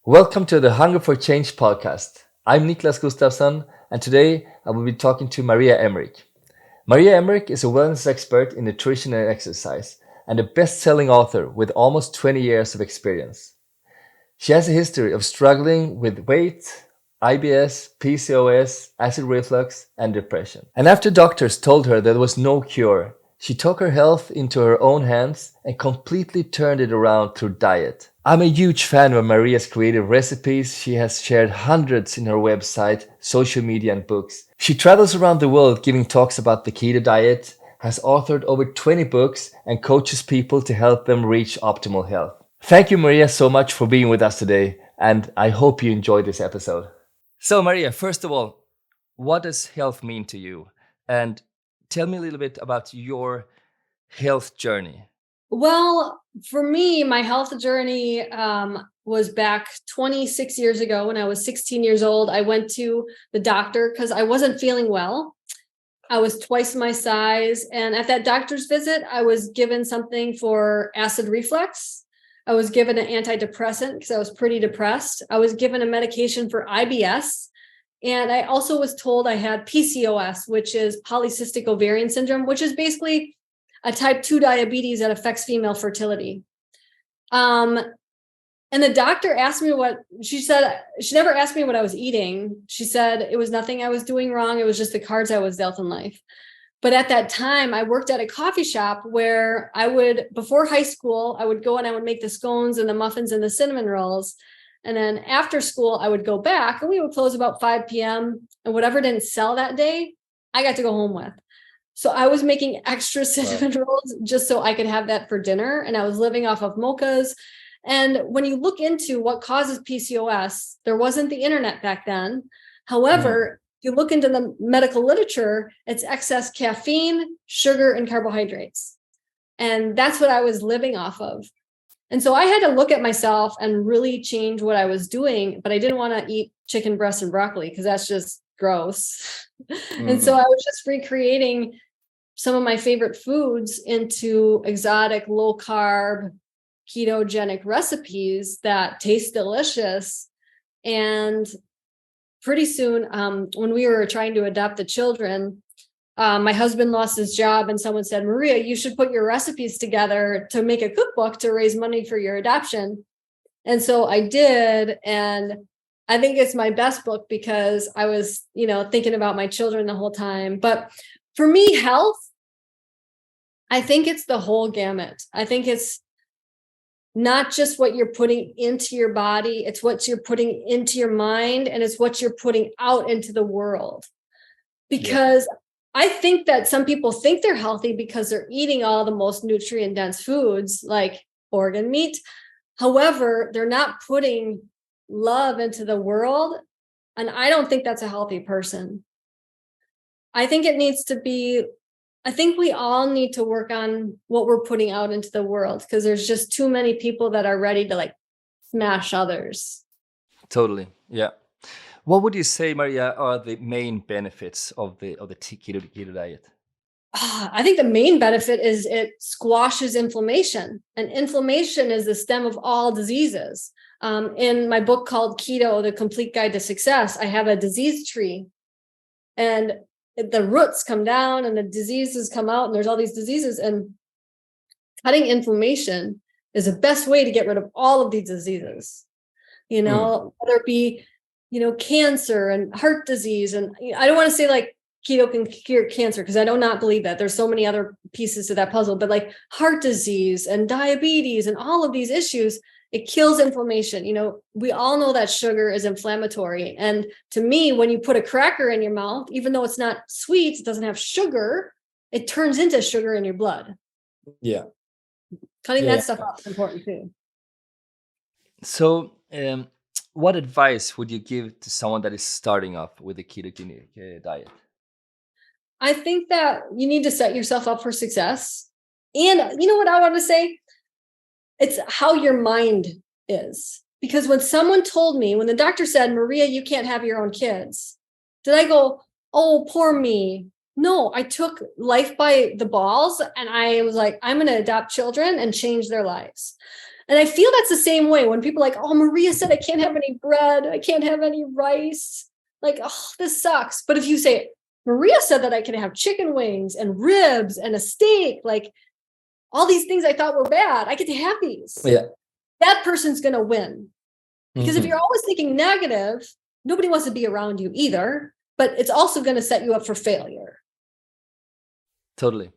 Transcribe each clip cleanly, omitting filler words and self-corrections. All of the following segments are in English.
Welcome to the Hunger for Change podcast. I'm Niklas Gustafsson, and today I will be talking to Maria Emmerich. Maria Emmerich is a wellness expert in nutrition and exercise, and a best-selling author with almost 20 years of experience. She has a history of struggling with weight, IBS, PCOS, acid reflux, and depression. And after doctors told her there was no cure, she took her health into her own hands and completely turned it around through diet. I'm a huge fan of Maria's creative recipes. She has shared hundreds in her website, social media, and books. She travels around the world giving talks about the keto diet, has authored over 20 books, and coaches people to help them reach optimal health. Thank you, Maria, so much for being with us today, and I hope you enjoyed this episode. So, Maria, first of all, what does health mean to you? And tell me a little bit about your health journey. Well, for me, my health journey was back 26 years ago when I was 16 years old. I went to the doctor because I wasn't feeling well. I was twice my size. And at that doctor's visit, I was given something for acid reflux. I was given an antidepressant because I was pretty depressed. I was given a medication for IBS. And I also was told I had PCOS, which is polycystic ovarian syndrome, which is basically a type 2 diabetes that affects female fertility. And the doctor asked me what she said. She never asked me what I was eating. She said it was nothing I was doing wrong. It was just the cards I was dealt in life. But at that time, I worked at a coffee shop where before high school, I would go and I would make the scones and the muffins and the cinnamon rolls. And then after school, I would go back and we would close about 5 p.m. And whatever didn't sell that day, I got to go home with. So I was making extra cinnamon rolls just so I could have that for dinner. And I was living off of mochas. And when you look into what causes PCOS, there wasn't the internet back then. However, if you look into the medical literature, it's excess caffeine, sugar, and carbohydrates. And that's what I was living off of. And so I had to look at myself and really change what I was doing, but I didn't want to eat chicken breast and broccoli because that's just gross. And so I was just recreating some of my favorite foods into exotic, low carb, ketogenic recipes that taste delicious. And pretty soon, when we were trying to adopt the children, my husband lost his job and someone said, Maria, you should put your recipes together to make a cookbook to raise money for your adoption. And so I did. And I think it's my best book because I was, thinking about my children the whole time. But for me, health, I think it's the whole gamut. I think it's not just what you're putting into your body, it's what you're putting into your mind, and it's what you're putting out into the world. Because I think that some people think they're healthy because they're eating all the most nutrient dense foods like organ meat. However, they're not putting love into the world. And I don't think that's a healthy person. I think we all need to work on what we're putting out into the world because there's just too many people that are ready to smash others. Totally. Yeah. What would you say, Maria, are the main benefits of the keto diet? I think the main benefit is it squashes inflammation, and inflammation is the stem of all diseases. In my book called Keto, The Complete Guide to Success, I have a disease tree, and the roots come down and the diseases come out, and there's all these diseases, and cutting inflammation is the best way to get rid of all of these diseases, whether it be, cancer and heart disease. And I don't want to say keto can cure cancer because I do not believe that. There's so many other pieces to that puzzle, but heart disease and diabetes and all of these issues, it kills inflammation. We all know that sugar is inflammatory. And to me, when you put a cracker in your mouth, even though it's not sweet, it doesn't have sugar, it turns into sugar in your blood. Yeah. Cutting that stuff out is important too. So, what advice would you give to someone that is starting off with the ketogenic diet? I think that you need to set yourself up for success. And you know what I want to say? It's how your mind is. Because when the doctor said, Maria, you can't have your own kids, did I go, oh, poor me? No, I took life by the balls and I was like, I'm going to adopt children and change their lives. And I feel that's the same way when people are like, oh, Maria said I can't have any bread, I can't have any rice. Like, oh, this sucks. But if you say, Maria said that I can have chicken wings and ribs and a steak, like all these things I thought were bad, I get to have these. Yeah. That person's going to win. Because if Mhm. you're always thinking negative, nobody wants to be around you either, but it's also going to set you up for failure. Totally.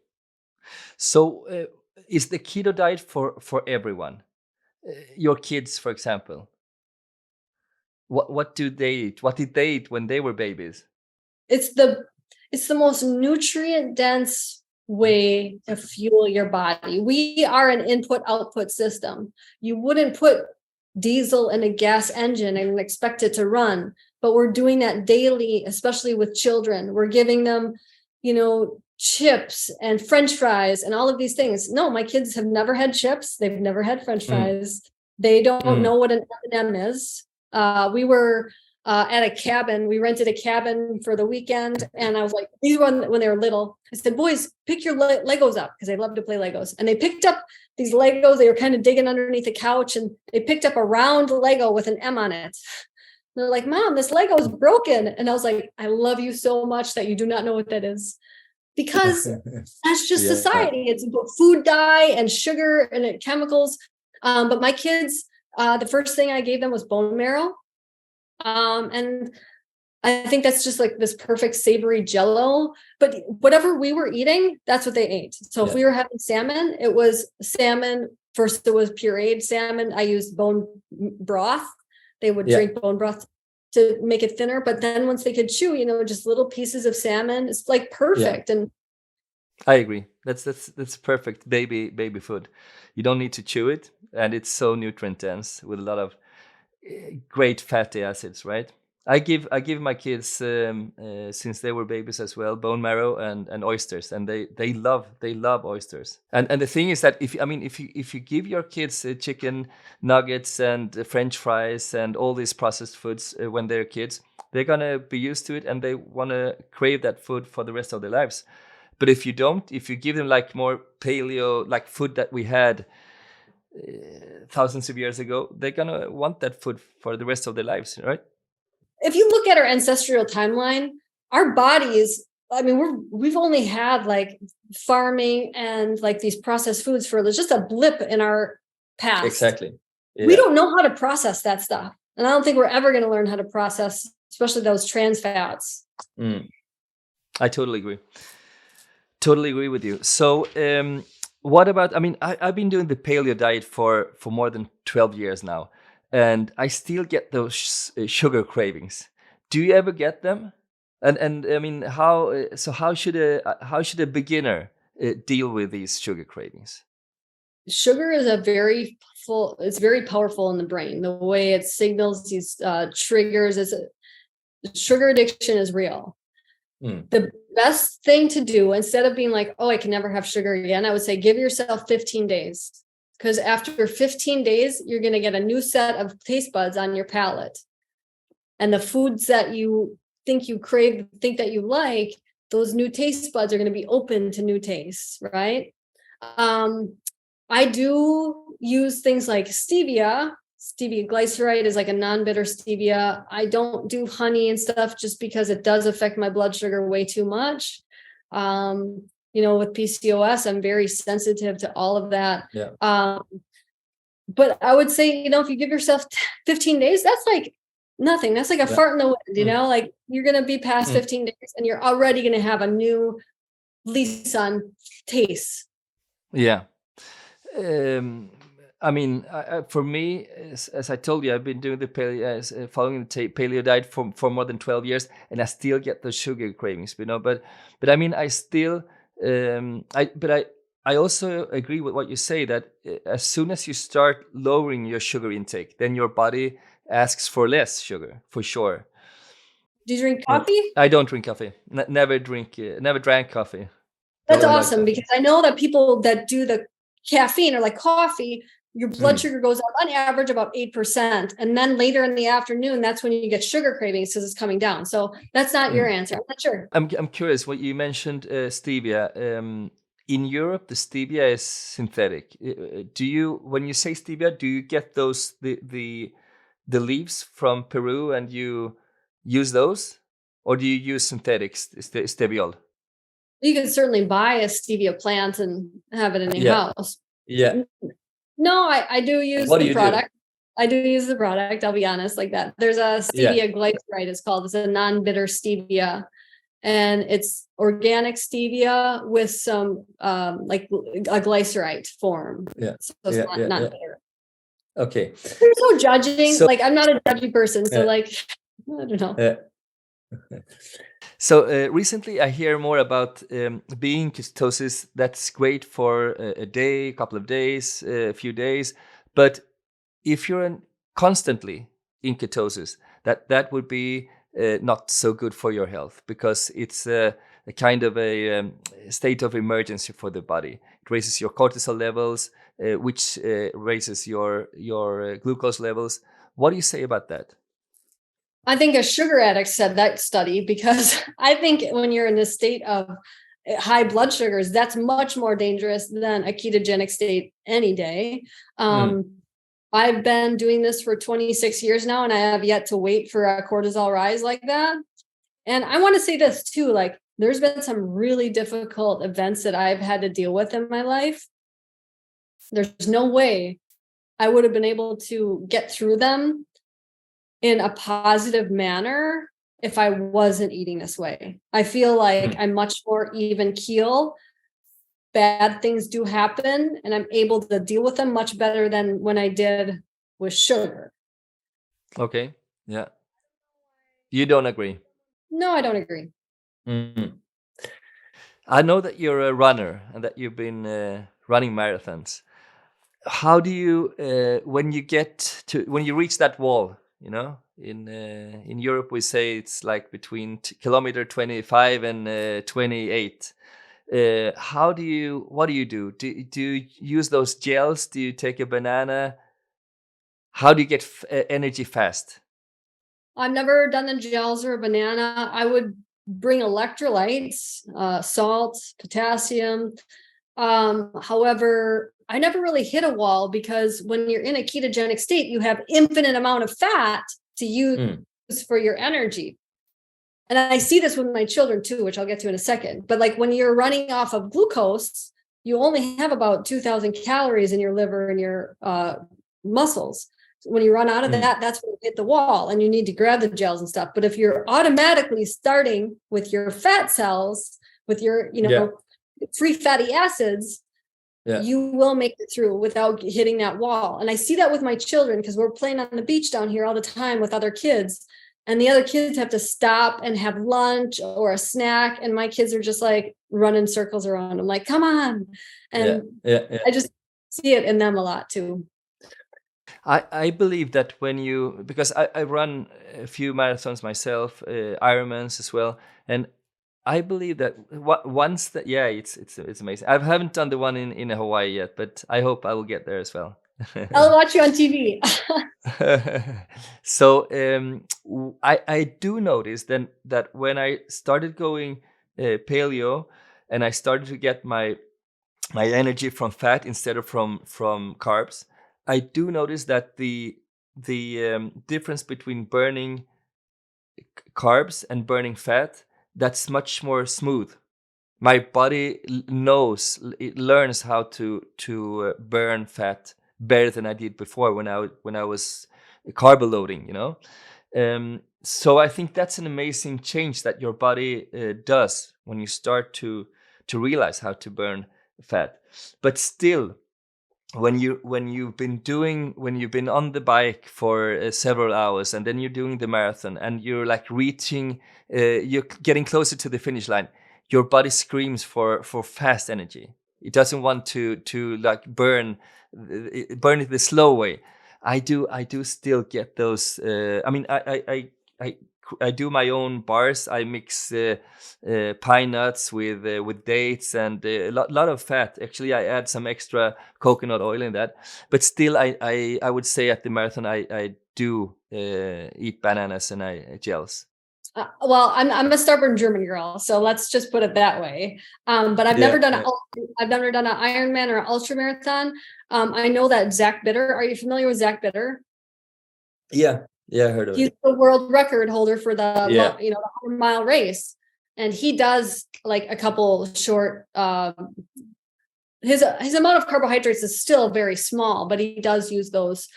So, is the keto diet for everyone? Your kids, for example, what do they eat? What did they eat when they were babies? It's the most nutrient dense way to fuel your body. We are an input output system. You wouldn't put diesel in a gas engine and expect it to run, but we're doing that daily, especially with children. We're giving them, chips and French fries and all of these things. No, my kids have never had chips. They've never had French fries. They don't know what an M&M is. We were at a cabin. We rented a cabin for the weekend. And I was like, these were when they were little. I said, boys, pick your Legos up, because they love to play Legos. And they picked up these Legos. They were kind of digging underneath the couch, and they picked up a round Lego with an M on it. They're like, Mom, this Lego is broken. And I was like, I love you so much that you do not know what that is. Because that's just society. It's food dye and sugar and chemicals. But my kids, the first thing I gave them was bone marrow. And I think that's just like this perfect savory jello. But whatever we were eating, that's what they ate. So if we were having salmon, it was salmon. First, it was pureed salmon. I used bone broth. They would drink bone broth to make it thinner. But then once they could chew, just little pieces of salmon, it's like perfect. And I agree. That's perfect baby food. You don't need to chew it, and it's so nutrient dense with a lot of great fatty acids, right? I give my kids since they were babies as well, bone marrow and oysters, and they love oysters. And the thing is that if you give your kids chicken nuggets and French fries and all these processed foods when they're kids, they're gonna be used to it, and they wanna crave that food for the rest of their lives. But if you don't, if you give them like more paleo, like food that we had thousands of years ago, they're gonna want that food for the rest of their lives, right? If you look at our ancestral timeline, our bodies, we've only had like farming and like these processed foods for just a blip in our past. Exactly. Yeah. We don't know how to process that stuff. And I don't think we're ever going to learn how to process, especially those trans fats. I totally agree. Totally agree with you. So what about, I've been doing the paleo diet for more than 12 years now, and I still get those sugar cravings. Do you ever get them? And how should a beginner deal with these sugar cravings? Sugar is it's very powerful in the brain. The way it signals these triggers, sugar addiction is real. The best thing to do, instead of being like, oh, I can never have sugar again, I would say give yourself 15 days. Because after 15 days, you're going to get a new set of taste buds on your palate. And the foods that you think you crave, think that you like, those new taste buds are going to be open to new tastes, right? I do use things like stevia. Stevia glyceride is like a non-bitter stevia. I don't do honey and stuff just because it does affect my blood sugar way too much. With PCOS, I'm very sensitive to all of that. But I would say, if you give yourself 15 days, that's like nothing. That's like a fart in the wind, like you're going to be past 15 days and you're already going to have a new lease on taste. Yeah. For me, as I told you, I've been doing the following the paleo diet for more than 12 years, and I still get those sugar cravings, But I still, I also agree with what you say, that as soon as you start lowering your sugar intake, then your body asks for less sugar, for sure. Do you drink coffee? I don't drink coffee. Never drank coffee. That's awesome, because I know that people that do the caffeine or like coffee, your blood sugar goes up on average about 8%. And then later in the afternoon, that's when you get sugar cravings because it's coming down. So that's not your answer. I'm not sure. I'm curious what you mentioned, stevia. in Europe, the stevia is synthetic. Do you, when you say stevia, do you get those the leaves from Peru and you use those, or do you use synthetic steviol? You can certainly buy a stevia plant and have it in your Yeah, house. yeah. No, I do use What do the you do? product. I do use the product. I'll be honest, like that. There's a Yeah. stevia glycerite. It's called. It's a non-bitter stevia, and it's organic stevia with some like a glycerite form. Yeah. So it's Yeah, not, yeah, not yeah. bitter. Okay. There's no judging. So- like I'm not a judgy person, so Yeah. like I don't know. Yeah. So recently, I hear more about being ketosis. That's great for a day, a couple of days, a few days. But if you're constantly in ketosis, that would be not so good for your health, because it's a kind of a state of emergency for the body. It raises your cortisol levels, which raises your glucose levels. What do you say about that? I think a sugar addict said that study, because I think when you're in a state of high blood sugars, that's much more dangerous than a ketogenic state any day. I've been doing this for 26 years now, and I have yet to wait for a cortisol rise like that. And I want to say this too, like there's been some really difficult events that I've had to deal with in my life. There's no way I would have been able to get through them in a positive manner if I wasn't eating this way. I feel like I'm much more even keel. Bad things do happen, and I'm able to deal with them much better than when I did with sugar. Okay. Yeah. You don't agree? No, I don't agree. I know that you're a runner and that you've been running marathons. How do you, when you reach that wall, in Europe we say it's like between kilometer 25 and 28. What do you do? Do you use those gels? Do you take a banana? How do you get energy fast? I've never done the gels or a banana. I would bring electrolytes, salt, potassium. However, I never really hit a wall, because when you're in a ketogenic state, you have infinite amount of fat to use for your energy. And I see this with my children too, which I'll get to in a second. But like when you're running off of glucose, you only have about 2,000 calories in your liver and your muscles. When you run out of that, that's when you hit the wall and you need to grab the gels and stuff. But if you're automatically starting with your fat cells, with your, free fatty acids, you will make it through without hitting that wall. And I see that with my children, because we're playing on the beach down here all the time with other kids. And the other kids have to stop and have lunch or a snack. And my kids are just like running circles around. I'm like, come on. And I just see it in them a lot too. I believe that because I run a few marathons myself, Ironmans as well, and I believe that once that it's amazing. I haven't done the one in Hawaii yet, but I hope I will get there as well. I'll watch you on TV. So I do notice then that when I started going paleo, and I started to get my energy from fat instead of from carbs, I do notice that the difference between burning carbs and burning fat, that's much more smooth. My body it learns how to burn fat better than I did before when I was carb loading, so I think that's an amazing change that your body does when you start to realize how to burn fat. But still, when you've been on the bike for several hours, and then you're doing the marathon, and you're like you're getting closer to the finish line, your body screams for fast energy. It doesn't want to like burn it the slow way. I do still get those. I mean, I do my own bars. I mix pine nuts with dates and a lot of fat. Actually, I add some extra coconut oil in that. But still, I would say at the marathon I do eat bananas and gels. Well, I'm a stubborn German girl, so let's just put it that way. But I've never done I've never done an Ironman or an ultra marathon. I know that Zach Bitter. Are you familiar with Zach Bitter? Yeah, I heard of He's it. the world record holder for the Yeah. the 100-mile race, and he does like a couple short. His amount of carbohydrates is still very small, but he does use those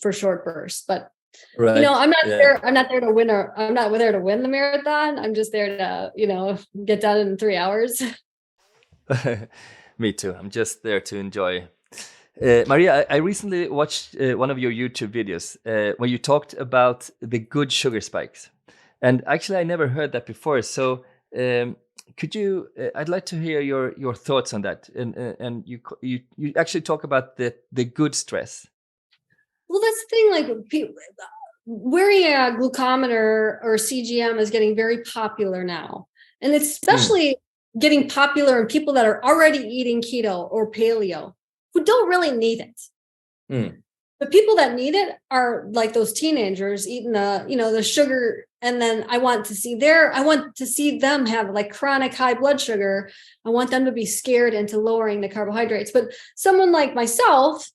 for short bursts. But Right. I'm not there. I'm not there to win I'm not there to win the marathon. I'm just there to get done in 3 hours. Me too. I'm just there to enjoy. Maria, I recently watched one of your YouTube videos where you talked about the good sugar spikes, and actually I never heard that before. So could you? I'd like to hear your thoughts on that. And you actually talk about the good stress. Well, that's the thing. Like wearing a glucometer or CGM is getting very popular now, and it's especially getting popular in people that are already eating keto or paleo, who don't really need it. The people that need it are like those teenagers eating the sugar, and then I want to see them have like chronic high blood sugar. I want them to be scared into lowering the carbohydrates. But someone like myself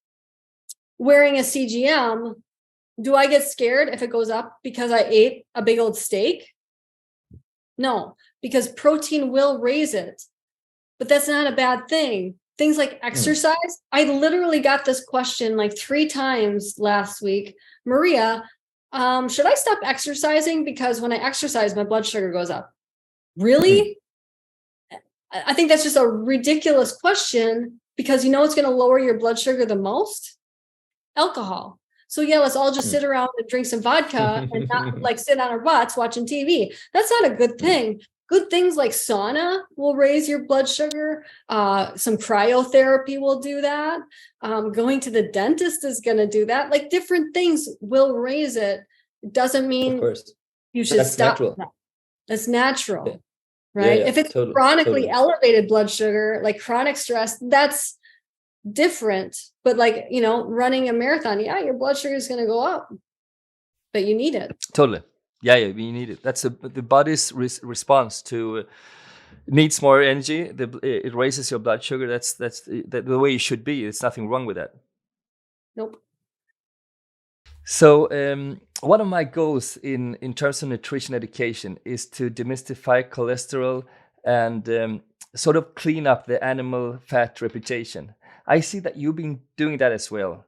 wearing a CGM, do I get scared if it goes up because I ate a big old steak? No, because protein will raise it, but that's not a bad thing. Things like exercise. I literally got this question like 3 times last week. Maria, should I stop exercising? Because when I exercise, my blood sugar goes up. Really? I think that's just a ridiculous question, because what's going to lower your blood sugar the most? Alcohol. So yeah, let's all just sit around and drink some vodka and not like sit on our butts watching TV. That's not a good thing. Good things like sauna will raise your blood sugar. Some cryotherapy will do that. Going to the dentist is going to do that. Like different things will raise it. It doesn't mean you should stop. That's natural, right? If it's chronically elevated blood sugar, like chronic stress, that's different. But like, running a marathon, your blood sugar is going to go up, but you need it. Totally. Yeah, we need it. That's the body's response to needs more energy. It raises your blood sugar. That's the way it should be. There's nothing wrong with that. Nope. So one of my goals in terms of nutrition education is to demystify cholesterol and sort of clean up the animal fat reputation. I see that you've been doing that as well.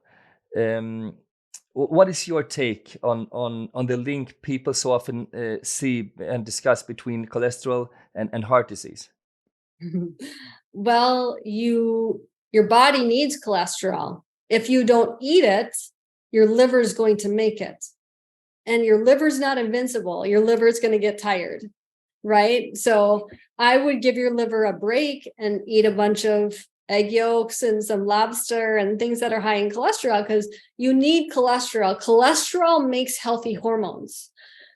What is your take on the link people so often see and discuss between cholesterol and heart disease? Well, your body needs cholesterol. If you don't eat it, your liver is going to make it. And your liver's not invincible. Your liver is going to get tired, right? So I would give your liver a break and eat a bunch of egg yolks and some lobster and things that are high in cholesterol, because you need cholesterol. Cholesterol makes healthy hormones.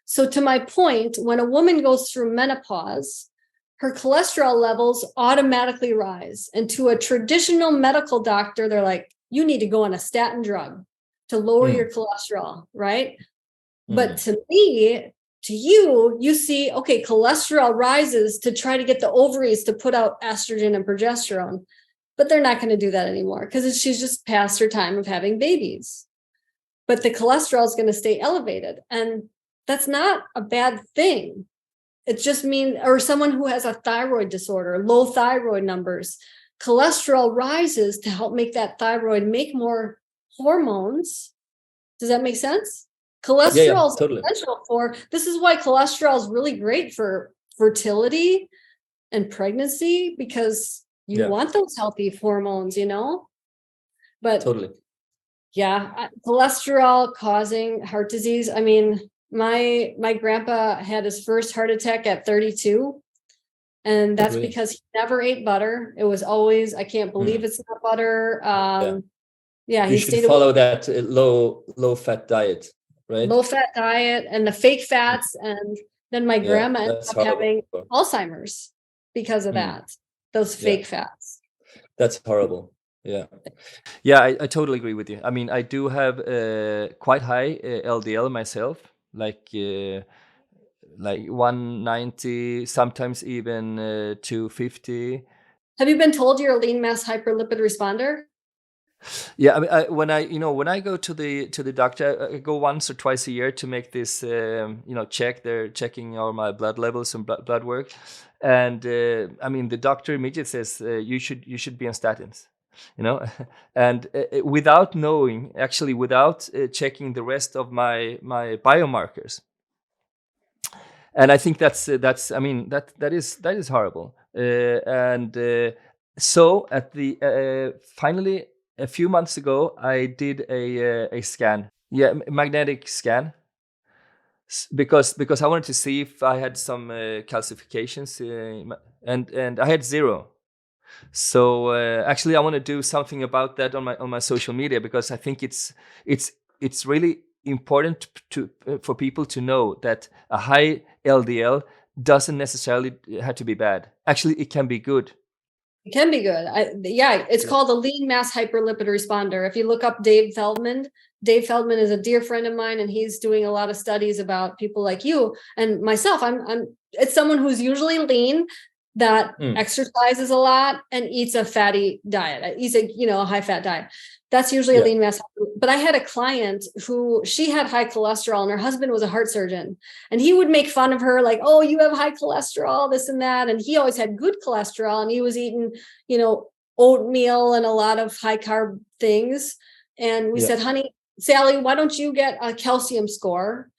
So to my point, when a woman goes through menopause, her cholesterol levels automatically rise. And to a traditional medical doctor, they're like, you need to go on a statin drug to lower your cholesterol, right? But to me, to you see, okay, cholesterol rises to try to get the ovaries to put out estrogen and progesterone. But they're not going to do that anymore because she's just past her time of having babies. But the cholesterol is going to stay elevated. And that's not a bad thing. It just means, or someone who has a thyroid disorder, low thyroid numbers, cholesterol rises to help make that thyroid make more hormones. Does that make sense? Cholesterol is essential for, this is why cholesterol is really great for fertility and pregnancy, because you want those healthy hormones, But cholesterol causing heart disease. I mean, my grandpa had his first heart attack at 32. And that's because he never ate butter. It was always, I can't believe it's not butter. You should follow that low fat diet, right? Low fat diet and the fake fats. And then my grandma ended up having Alzheimer's because of that. Those fake fats. That's horrible. Yeah, I totally agree with you. I mean, I do have quite high LDL myself, like like 190, sometimes even 250. Have you been told you're a lean mass hyperlipid responder? Yeah, I mean, when I go to the doctor, I go once or twice a year to make this check. They're checking all my blood levels and blood work, and I mean the doctor immediately says you should be on statins, you know, and without knowing, actually without checking the rest of my biomarkers. And I think that's I mean that is horrible. And so at the finally a few months ago I did a scan, yeah, magnetic scan, because I wanted to see if I had some calcifications, and I had zero. So actually I want to do something about that on my social media, because I think it's it's really important to for people to know that a high LDL doesn't necessarily have to be bad. Actually, it can be good. It can be good. It's called a lean mass hyperlipid responder. If you look up Dave Feldman is a dear friend of mine, and he's doing a lot of studies about people like you and myself. It's someone who's usually lean, that exercises a lot and eats a fatty diet, eats a high fat diet. That's usually a lean mass. But I had a client who, she had high cholesterol and her husband was a heart surgeon, and he would make fun of her like, oh, you have high cholesterol, this and that. And he always had good cholesterol, and he was eating, oatmeal and a lot of high carb things. And we said, honey, Sally, why don't you get a calcium score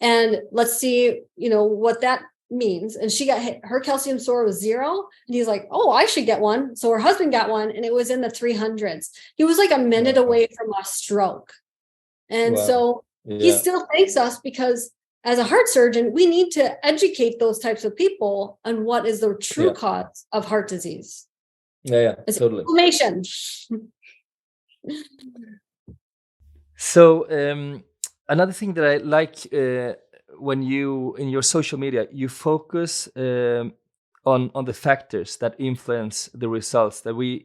and let's see, what that means. And she got her calcium score was 0, and he's like, oh, I should get one. So her husband got one, and it was in the 300s. He was like a minute away from a stroke. And so he still thanks us, because as a heart surgeon, we need to educate those types of people on what is the true cause of heart disease. It's Totally. inflammation. So another thing that I like, when you in your social media you focus on the factors that influence the results, that we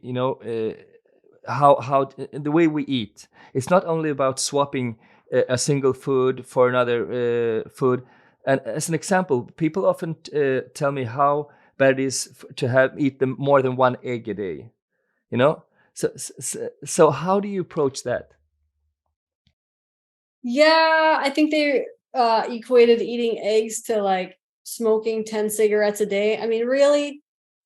how the way we eat. It's not only about swapping a single food for another food. And as an example, people often tell me how bad it is to eat more than one egg a day. So how do you approach that? Yeah, I think they equated eating eggs to like smoking 10 cigarettes a day. I mean, really,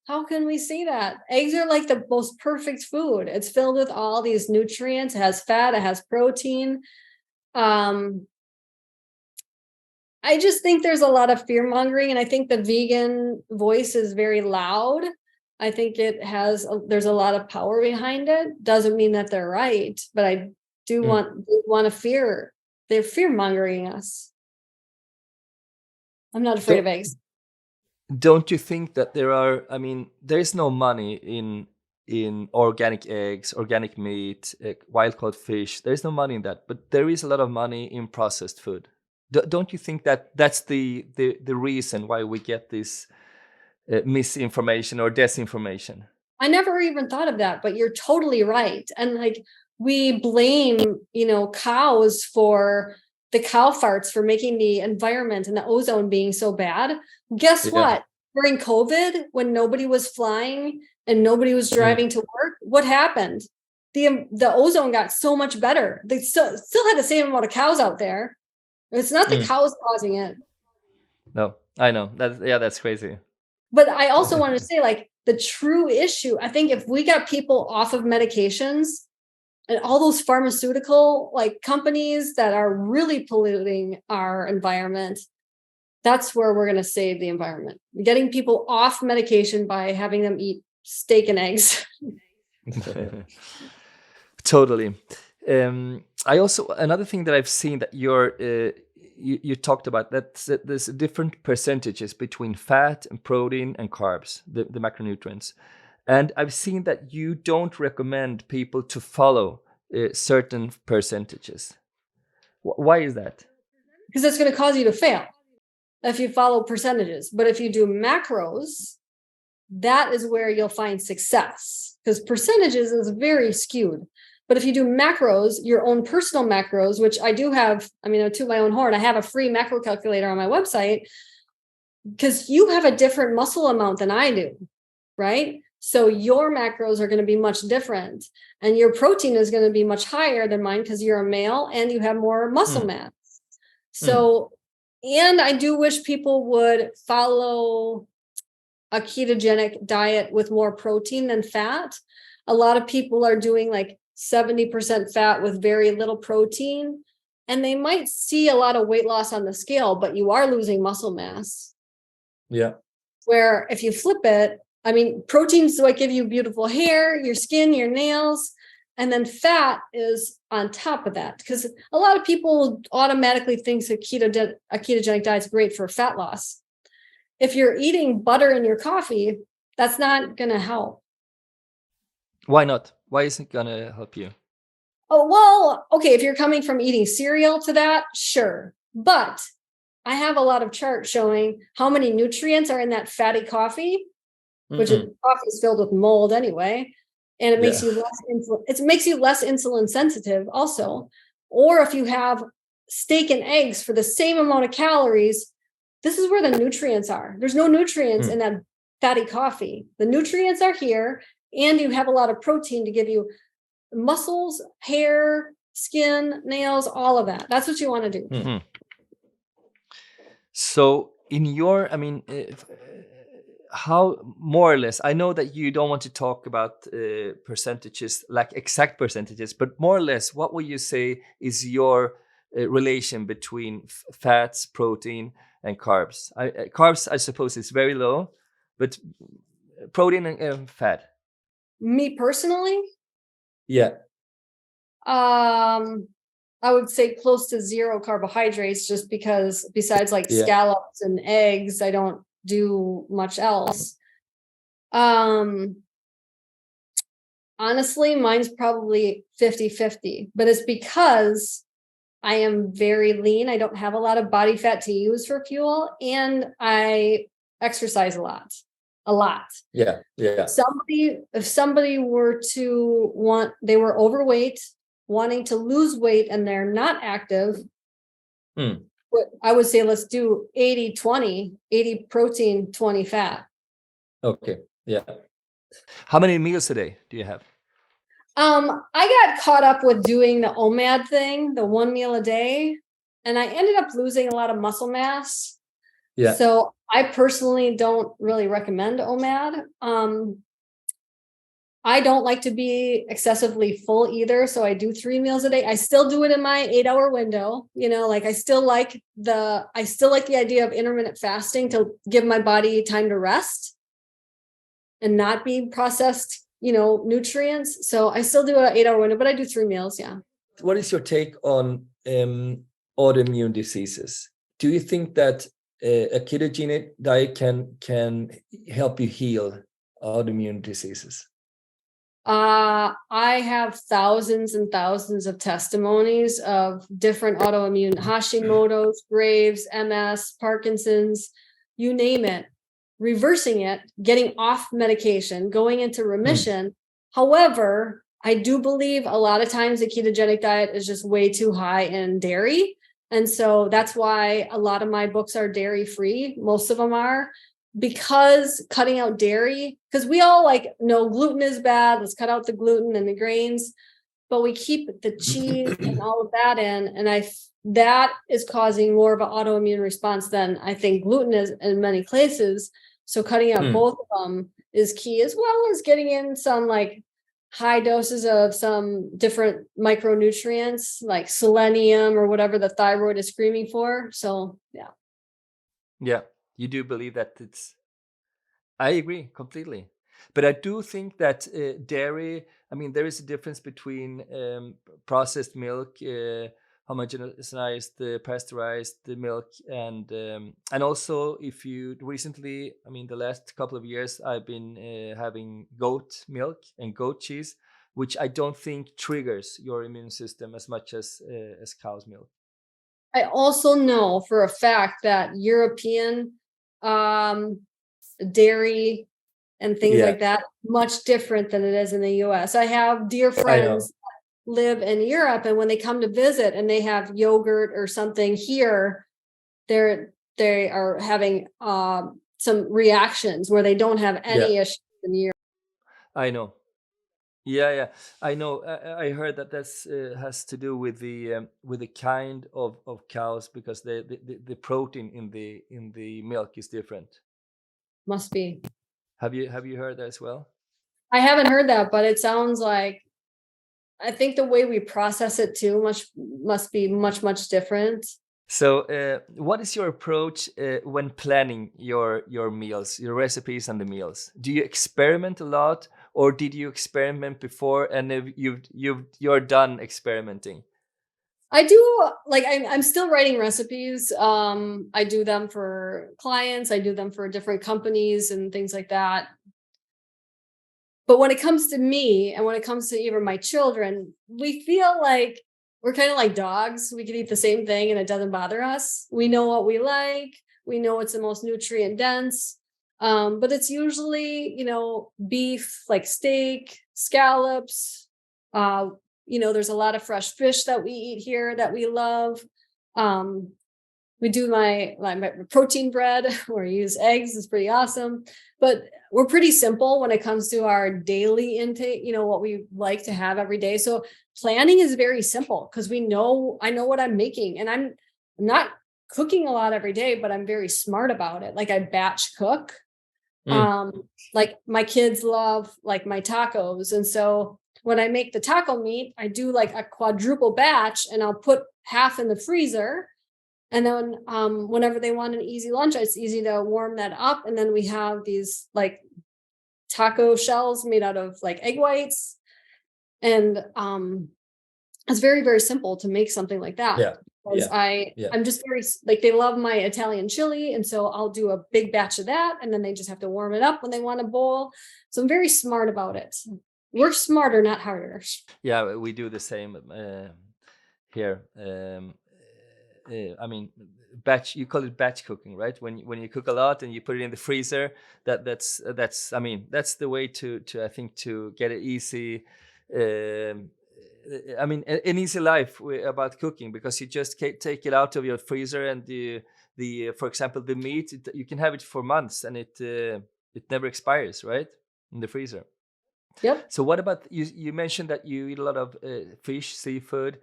how can we see that? Eggs are like the most perfect food. It's filled with all these nutrients. It has fat, it has protein. I just think there's a lot of fear mongering, and I think the vegan voice is very loud. I think there's a lot of power behind it. Doesn't mean that they're right, but I do want to fear. They're fear mongering us. I'm not afraid of eggs. Don't you think that there is no money in organic eggs, organic meat, wild caught fish? There is no money in that, but there is a lot of money in processed food. Don't you think that that's the reason why we get this misinformation or disinformation? I never even thought of that, but you're totally right. And like, we blame, cows for the cow farts for making the environment and the ozone being so bad. Guess what? During COVID, when nobody was flying and nobody was driving to work, what happened? The ozone got so much better. They still had the same amount of cows out there. It's not the cows causing it. No, I know. That's crazy. But I also wanted to say, like, the true issue, I think if we got people off of medications and all those pharmaceutical like companies that are really polluting our environment, that's where we're going to save the environment. Getting people off medication by having them eat steak and eggs. Totally. I also, another thing that I've seen that you talked about, that there's different percentages between fat and protein and carbs, the macronutrients. And I've seen that you don't recommend people to follow certain percentages. Why is that? Because it's going to cause you to fail if you follow percentages. But if you do macros, that is where you'll find success, because percentages is very skewed. But if you do macros, your own personal macros, which I do have, to my own horn, I have a free macro calculator on my website. because you have a different muscle amount than I do, right? So your macros are going to be much different, and your protein is going to be much higher than mine because you're a male and you have more muscle mass. So, and I do wish people would follow a ketogenic diet with more protein than fat. A lot of people are doing like 70% fat with very little protein, and they might see a lot of weight loss on the scale, but you are losing muscle mass. Yeah. Where if you flip it, I mean, proteins what give you beautiful hair, your skin, your nails, and then fat is on top of that. Because a lot of people automatically think a ketogenic diet is great for fat loss. If you're eating butter in your coffee, that's not going to help. Why not? Why isn't it going to help you? Oh, well, okay, if you're coming from eating cereal to that, sure. But I have a lot of charts showing how many nutrients are in that fatty coffee, which coffee is filled with mold anyway, and it makes you less insulin sensitive also. Or if you have steak and eggs for the same amount of calories, this is where the nutrients are. There's no nutrients in that fatty coffee. The nutrients are here, and you have a lot of protein to give you muscles, hair, skin, nails, all of that. That's what you want to do. So in your, I mean, how more or less, I know that you don't want to talk about percentages, like exact percentages, but more or less, what would you say is your relation between fats, protein, and carbs? Carbs, I suppose, is very low, but protein and fat. Me personally? Yeah. I would say close to zero carbohydrates, just because besides like scallops and eggs, I don't do much else. Honestly, mine's probably 50-50, but it's because I am very lean. I don't have a lot of body fat to use for fuel, and I exercise a lot. Yeah. If somebody were to they were overweight, wanting to lose weight, and they're not active, I would say let's do 80-20, 80 protein, 20 fat. Okay. Yeah. How many meals a day do you have? I got caught up with doing the OMAD thing, the 1 meal a day, and I ended up losing a lot of muscle mass. Yeah. So I personally don't really recommend OMAD. I don't like to be excessively full either. So I do 3 meals a day. I still do it in my 8-hour window. Like I still like the idea of intermittent fasting to give my body time to rest and not be processed, nutrients. So I still do an 8-hour window, but I do 3 meals. Yeah. What is your take on autoimmune diseases? Do you think that a ketogenic diet can help you heal autoimmune diseases? I have thousands and thousands of testimonies of different autoimmune Hashimoto's, Graves, MS, Parkinson's, you name it, reversing it, getting off medication, going into remission. However, I do believe a lot of times the ketogenic diet is just way too high in dairy. And so that's why a lot of my books are dairy free. Most of them are. Because cutting out dairy, because we all know gluten is bad, let's cut out the gluten and the grains, but we keep the cheese and all of that in, and that is causing more of an autoimmune response than I think gluten is in many places. So cutting out both of them is key, as well as getting in some high doses of some different micronutrients like selenium or whatever the thyroid is screaming for. So yeah, you do believe that I agree completely, but I do think that dairy, I mean, there is a difference between processed milk, homogenized, pasteurized milk, and also if you recently, I mean, the last couple of years, I've been having goat milk and goat cheese, which I don't think triggers your immune system as much as cow's milk. I also know for a fact that European dairy and things like that much different than it is in the US. I have dear friends that live in Europe, and when they come to visit and they have yogurt or something here, they're they are having some reactions where they don't have Yeah, any issues in years. I know. Yeah, yeah, I know. I heard that that's has to do with the kind of cows because the protein in the milk is different. Must be. Have you heard that as well? I haven't heard that, but it sounds like I think the way we process it too must be much different. So, what is your approach when planning your meals, your recipes, and the meals? Do you experiment a lot, or did you experiment before, and if you're done experimenting? I do like I'm still writing recipes. I do them for clients, I do them for different companies and things like that. But when it comes to me and when it comes to even my children, we feel like we're kind of like dogs. We could eat the same thing and it doesn't bother us. We know what we like. We know what's the most nutrient dense. But it's usually, beef, like steak, scallops. Uh, there's a lot of fresh fish that we eat here that we love. Um, we do my protein bread where I use eggs. It's pretty awesome. But we're pretty simple when it comes to our daily intake, what we like to have every day. So planning is very simple because I know what I'm making, and I'm not cooking a lot every day, but I'm very smart about it. Like I batch cook. Mm. Um, like my kids love like my tacos. And so when I make the taco meat, I do like a quadruple batch and I'll put half in the freezer, and then whenever they want an easy lunch, it's easy to warm that up. And then we have these like taco shells made out of like egg whites. And it's very simple to make something like that. Yeah, Because yeah, yeah. I'm just like they love my Italian chili. And so I'll do a big batch of that. And then they just have to warm it up when they want a bowl. So I'm very smart about it. Work smarter, not harder. Yeah, we do the same here. I mean, batch. You call it batch cooking, right? When you cook a lot and you put it in the freezer, that's. I mean, that's the way to I think to get it easy. Um, I mean, an easy life about cooking because you just take it out of your freezer and the for example the meat you can have it for months and it never expires, right, in the freezer. Yep. So what about you? You mentioned that you eat a lot of fish, seafood.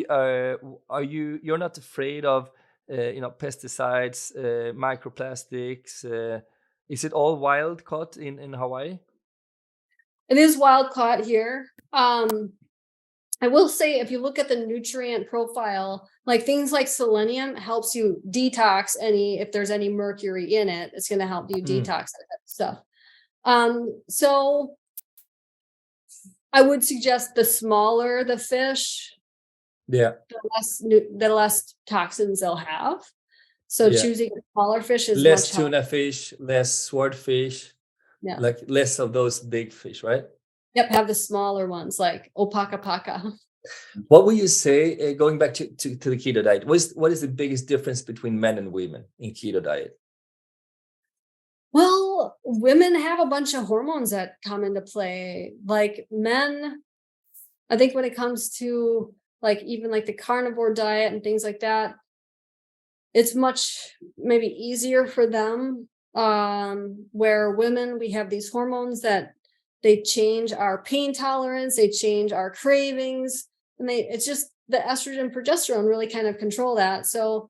Are you're not afraid of pesticides, microplastics? Is it all wild caught in Hawaii? It is wild caught here. I will say if you look at the nutrient profile, like things like selenium helps you detox if there's any mercury in it, it's going to help you Mm. detox that stuff. So I would suggest the smaller the fish, Yeah, the less toxins they'll have. So yeah. choosing a smaller fish is Less much healthier. tuna fish, less swordfish, Yeah. like less of those big fish, right? Yep. Have the smaller ones like opaka paka. What would you say, going back to the keto diet, what is the biggest difference between men and women in keto diet? Well, women have a bunch of hormones that come into play. Like men, I think when it comes to like even like the carnivore diet and things like that, it's much maybe easier for them. Where women, we have these hormones that they change our pain tolerance, they change our cravings, and it's just the estrogen progesterone really kind of control that. So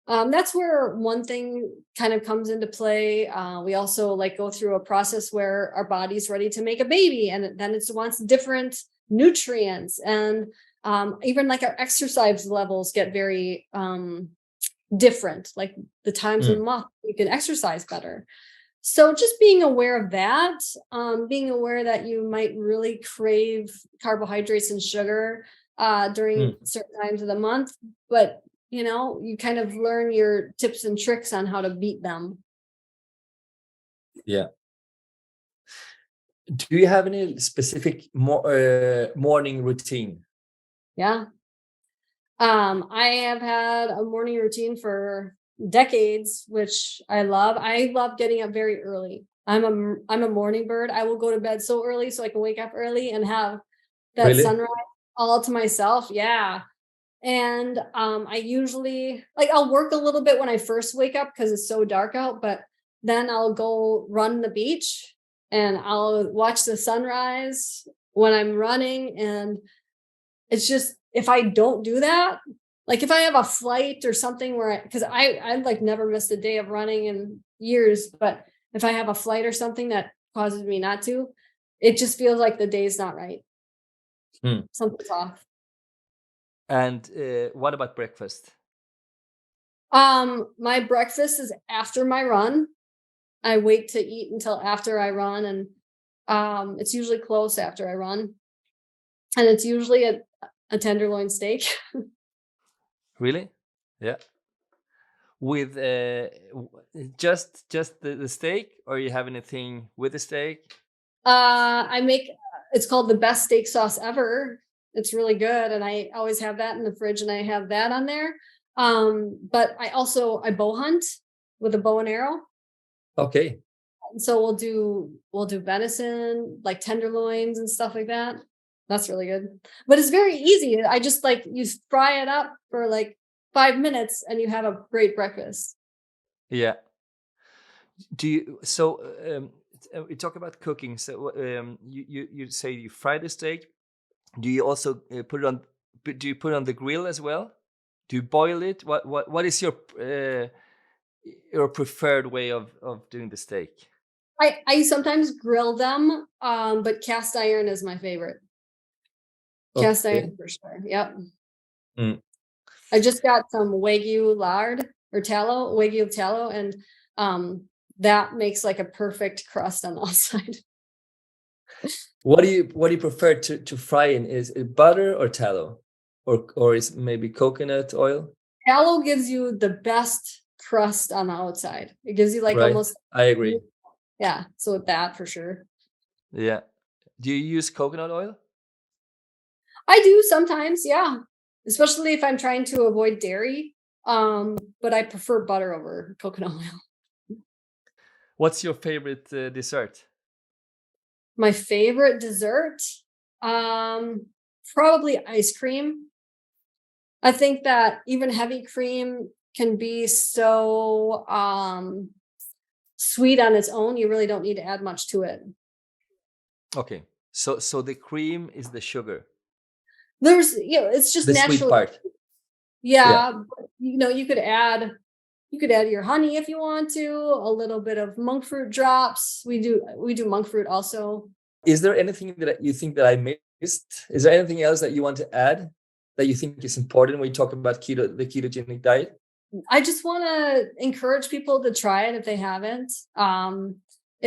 that's where one thing kind of comes into play. We also like go through a process where our body's ready to make a baby, and then it wants different nutrients, and even like our exercise levels get very different. Like the times of the Mm. month you can exercise better. So just being aware of that, being aware that you might really crave carbohydrates and sugar during Mm. certain times of the month, but you kind of learn your tips and tricks on how to beat them. Yeah. Do you have any specific morning routine? Yeah. I have had a morning routine for decades, which I love. I love getting up very early. I'm a morning bird. I will go to bed so early so I can wake up early and have that Really? sunrise all to myself. Yeah. And I usually I'll work a little bit when I first wake up because it's so dark out, but then I'll go run the beach and I'll watch the sunrise when I'm running. And it's just, if I don't do that, like if I have a flight or something where because I like never missed a day of running in years, but if I have a flight or something that causes me not to, it just feels like the day's not right. Something's off. And what about breakfast? My breakfast is after my run. I wait to eat until after I run, and it's usually close after I run, and it's usually a tenderloin steak. Really? Yeah. With just the steak, or you have anything with the steak? I make It's called the best steak sauce ever. It's really good, and I always have that in the fridge, and I have that on there. But I bow hunt with a bow and arrow. Okay. So we'll do venison, like tenderloins and stuff like that. That's really good. But it's very easy. I just you fry it up for like 5 minutes and you have a great breakfast. Yeah. Do you so we talk about cooking. So you say you fry the steak. Do you also put it on? Do you put it on the grill as well? Do you boil it? What is your preferred way of doing the steak? I sometimes grill them, but cast iron is my favorite. Cast Okay. iron for sure. Yep. Mm. I just got some Wagyu lard or Wagyu tallow, and that makes like a perfect crust on the outside. What do you prefer to fry in? Is it butter or tallow, or is maybe coconut oil? Tallow gives you the best crust on the outside. It gives you like Right. almost, I agree. yeah. So with that for sure. Yeah. Do you use coconut oil? I do sometimes, yeah. Especially if I'm trying to avoid dairy. But I prefer butter over coconut oil. What's your favorite dessert? My favorite dessert, probably ice cream. I think that even heavy cream can be so sweet on its own. You really don't need to add much to it. Okay. So the cream is the sugar, It's just the sweet naturally. part. Yeah, but, you could add your honey if you want to, a little bit of monk fruit drops. We do monk fruit also. Is there anything that you think that I missed? Is there anything else that you want to add that you think is important when you talk about the ketogenic diet? I just want to encourage people to try it if they haven't.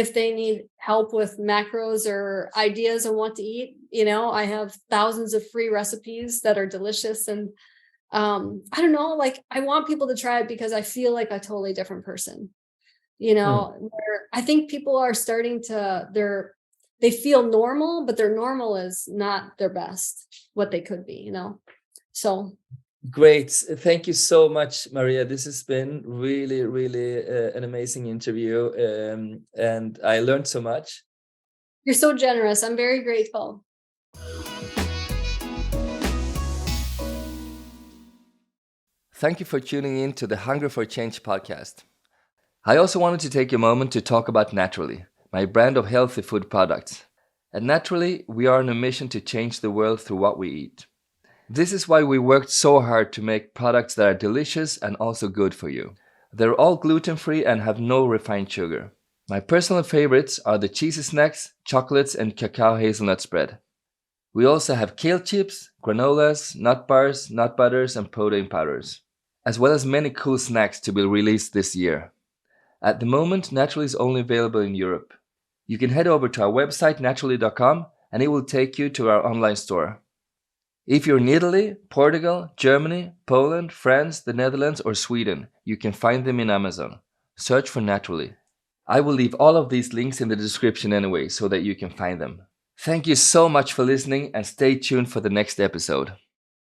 If they need help with macros or ideas on what to eat, I have thousands of free recipes that are delicious. And I don't know, I want people to try it because I feel like a totally different person. Where I think people are starting to, they feel normal, but their normal is not their best, what they could be, So Great. Thank you so much, Maria. This has been really, really an amazing interview. And I learned so much. You're so generous. I'm very grateful. Thank you for tuning in to the Hunger for Change podcast. I also wanted to take a moment to talk about Naturally, my brand of healthy food products. At Naturally, we are on a mission to change the world through what we eat. This is why we worked so hard to make products that are delicious and also good for you. They're all gluten-free and have no refined sugar. My personal favorites are the cheesy snacks, chocolates, and cacao hazelnut spread. We also have kale chips, granolas, nut bars, nut butters, and protein powders, as well as many cool snacks to be released this year. At the moment, Naturally is only available in Europe. You can head over to our website, naturally.com, and it will take you to our online store. If you're in Italy, Portugal, Germany, Poland, France, the Netherlands, or Sweden, you can find them in Amazon. Search for Naturally. I will leave all of these links in the description anyway, so that you can find them. Thank you so much for listening, and stay tuned for the next episode.